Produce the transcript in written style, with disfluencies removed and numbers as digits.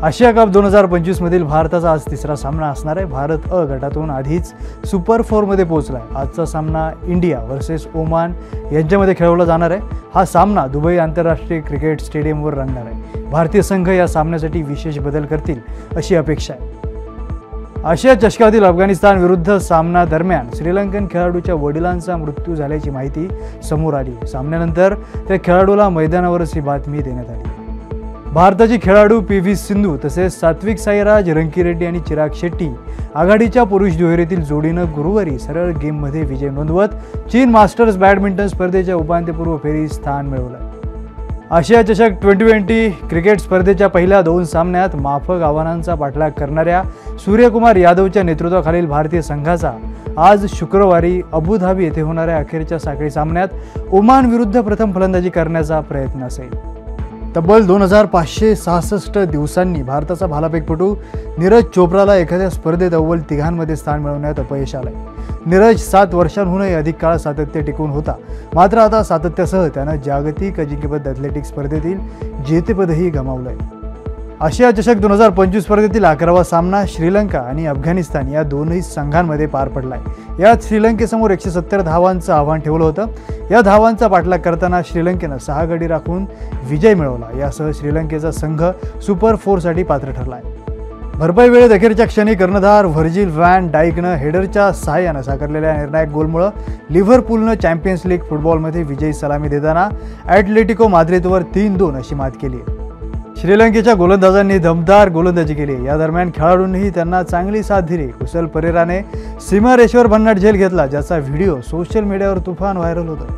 आशिया cup 2025 मधील भारताचा आज तिसरा सामना असणार आहे। भारत अ गटातून आधीच सुपर 4 मध्ये पोहोचला आहे। आजचा सामना इंडिया वर्सेस ओमान यांच्यामध्ये खेळवला जाणार आहे। हा सामना दुबई आंतरराष्ट्रीय क्रिकेट स्टेडियमवर रंगणार आहे। भारतीय संघ या सामन्यासाठी विशेष बदल करतील अशी अपेक्षा आहे। आशिया चषकातील अफगाणिस्तान विरुद्ध सामना दरम्यान श्रीलंकन खेळाडूच्या वडिलांचा मृत्यू झाल्याची माहिती समोर आली। सामन्यानंतर त्या खेळाडूला मैदानावरच ही बातमी देण्यात आली। भारताची खेळाडू पी.व्ही. सिंधू तसेच सात्विक साईराज, रंकीरेड्डी आणि चिराग शेट्टी आघाडीच्या पुरुष दुहेरीतील जोडीनं गुरुवारी सरळ गेममध्ये विजय नोंदवत चीन मास्टर्स बॅडमिंटन स्पर्धेच्या उपांत्यपूर्व फेरीत स्थान मिळवलं। आशिया चषक T20 क्रिकेट स्पर्धेच्या पहिल्या 2 सामन्यात माफक आव्हानांचा पाठलाग करणाऱ्या सूर्यकुमार यादवच्या नेतृत्वाखालील भारतीय संघाचा आज शुक्रवारी अबुधाबी येथे होणाऱ्या अखेरच्या साखळी सामन्यात ओमान विरुद्ध प्रथम फलंदाजी करण्याचा प्रयत्न असेल। तब्बल 2566 दिवसांनी भारताचा भालाफेकपटू नीरज चोप्राला एखाद्या स्पर्धेत अव्वल तिघांमध्ये स्थान मिळवण्यात अपयश आलंय। नीरज 7 वर्षांहूनही अधिक काळ सातत्य टिकून होता, मात्र आता सातत्यासह त्यानं जागतिक अजिंक्यपद ॲथलेटिक्स स्पर्धेतील जेतेपदही गमावलंय। आशिया चषक 2025 स्पर्धेतील 11वा सामना श्रीलंका आणि अफगाणिस्तान या दोन्ही संघांमध्ये पार पडलाय। यात श्रीलंकेसमोर 170 धावांचं आव्हान ठेवलं होतं। या धावांचा पाठलाग करताना श्रीलंकेनं 6 गडी राखून विजय मिळवला। यासह श्रीलंकेचा संघ सुपर 4 साठी पात्र ठरलाय। भरपाई वेळेत अखेरच्या क्षणी कर्णधार व्हर्जिल व्हॅन डाईकनं हेडरच्या सहाय्यानं साकारलेल्या निर्णायक गोलमुळे लिव्हरपूलनं चॅम्पियन्स लीग फुटबॉलमध्ये विजयी सलामी देताना ॲटलेटिको माद्रिदवर 3-2 अशी मात केली। श्रीलंकेच्या गोलंदाजांनी दमदार गोलंदाजी केली। या दरम्यान खेळाडूंनीही त्यांना चांगली साथ दिली। कुशल परेराने सीमारेषेवर भन्नाट झेल घेतला, ज्याचा व्हिडिओ सोशल मीडियावर तुफान व्हायरल होता।